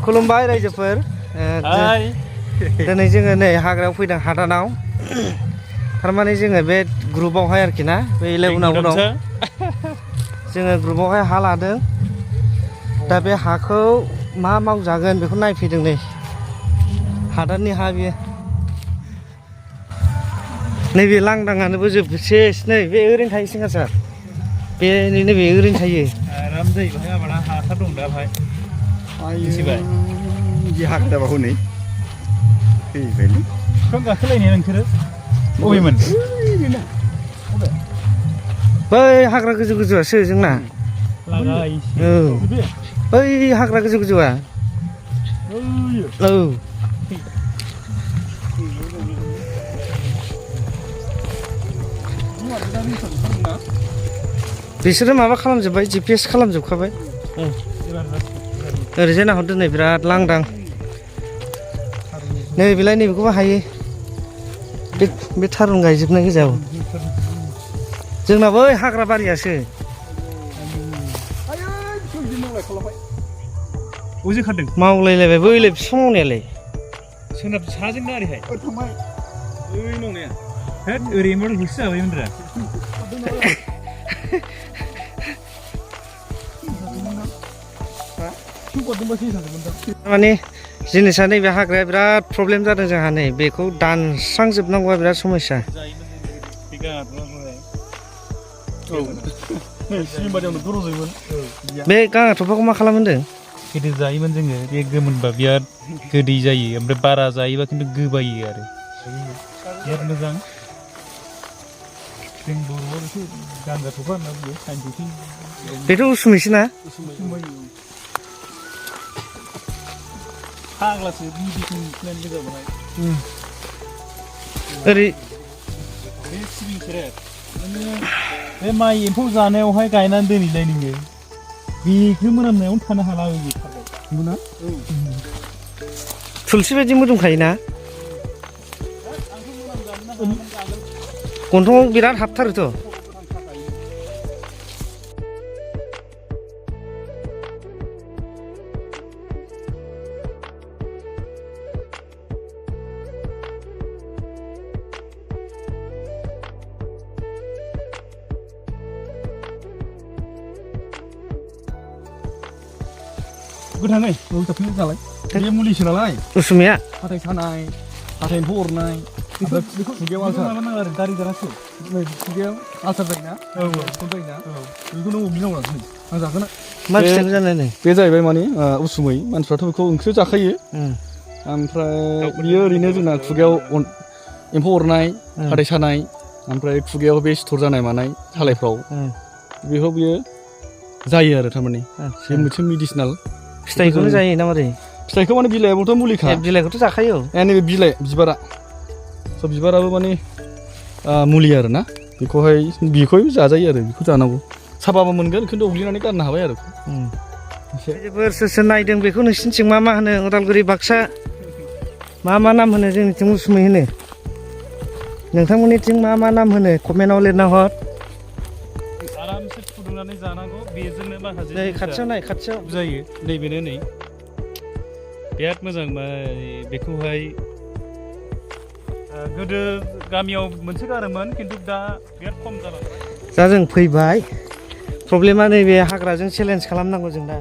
खुलुमबाय रायजोफोर दिनै जोङो नै हाग्रायाव फैदों हादानाव थारमाने जोङो बे ग्रुपआवहाय आरोखि ना बे 11आव दं जोङो ग्रुपआवहाय हा लादों दा बे हाखौ मा मावजागोन बेखौ नायफैदों नै हादाननि हा बियो नैबे लांदाङानोबो जोबसेस नै बे ओरैनो थायो सिंगार सार बे नैबे ओरैनो थायो आराम जायो बाहाय आबादा हासार दं दा बाहाय मिथिबाय बिदि हाग्रा जाबा हनै फैबायलै बिफां गाखोलायनाया नोंसोरो बबेमोन बै हाग्रा गोजौ गोजौआसो जोंना औ बै हाग्रा गोजौ गोजौआ औ बिसोरो माबा खालामजोब्बाय GPS खालामजोबखाबाय ओरैजाय नाहरदो नै बिराद लांदां नै बेलाय नैबेखौबो हायो बे थारुन गायजोबनाय गोजा जोंना बै हाग्रा बारियासो मावलायलायबाय बैलाय बिफां मावनायालाय सोनाब साजोंना ओरैहाय थांबाय ओइ मावनाया होद ओरैनो होसो जाबायमोनरा माने जिनिसा नैबे हाग्राया बिराद प्रब्लेम जादों जोंहा नै बेखौ दानस्रांजोबनांगौआ बिराद समस्या बे गाङा थफाखौ मा खालामो होनदों गोदो जायोमोन जोङो बे गोमोनबा बिराद गोदै जायो ओमफ्राय बारा जायोबा खिन्थु गोबायो आरो बिराद मोजां जों बर'आव बेखौ गांगा थफा होनना बुङो साइन्टिफिक बेथ' उसुमैसो ना फाग्लासो मेडिसिन प्लेन गोजा बाहाय ओरै बे सिबिं सेरेट बे माइ एम्फौ जानायावहाय गायनानै दोनैलाय नोङो बेखौ मोनामनायावनो थानो हाला मोना थुलसि बायदि मोदोमखायोना गन्थङाव बिराद हाबथारोथ' गोथाङै जाफैनो नालाय बे मुलिसो नालाय उसुमैया हाथाय सानाय हाथाय एम्फौ अरनाय बेखौ खुगायाव आलसार आरो गारि गारासो खुगायाव आलसार जायोना जायोना बेखौ नों अग्लिनांगौ आं जागोन मा फिथाइखौ जानाय नै बे जाहैबाय माने उसुमै मानसिफ्राथ' बेखौ ओंख्रियाव जाखायो ओमफ्राय बियो ओरैनो जोंना खुगायाव एम्फौ अरनाय हाथाय सानाय ओमफ्राय खुगायाव बे सिथर जानाय मानाय सालायफ्राव बेखौ बियो जायो आरो थारमाने बे मोनसे मेडिसिनेल फिथाइखौनो जायो ना मारै फिथाइखौ माने बिलाइआबोथ' मुलिखा बिलाइखौथ' जाखायो नैबे बिलाइ बिबारा स' बिबाराबो माने मुलि आरो ना बेखौ जाजायो आरो बेखौ जानांगौ साबाबो मोनगोन खिन्थु अग्लिनानै गारनो हाबाय आरो सोर सोर नायदों बेखौ नोंसिनिथिं मा मा होनो उदालगुरि बाक्सा मा नाम होनो जोंनिथिं उसुमै होनो नोंथांमोननिथिं मा नाम होनो कमेन्टआव लिरना हर आरामसे फुदुंनानै जानांगौ बेजोंनो माखासे नै खाथियाव नाय खाथियाव जायो नैबेनो नै बिराद मोजां बेखौहाय गोदो गामियाव मोनसे गारोमोन खिन्थु दा बिराद खम जालांबाय दा जों फैबाय प्रब्लेमा नैबे हाग्राजों चेलेन्ज खालामनांगौ जों दा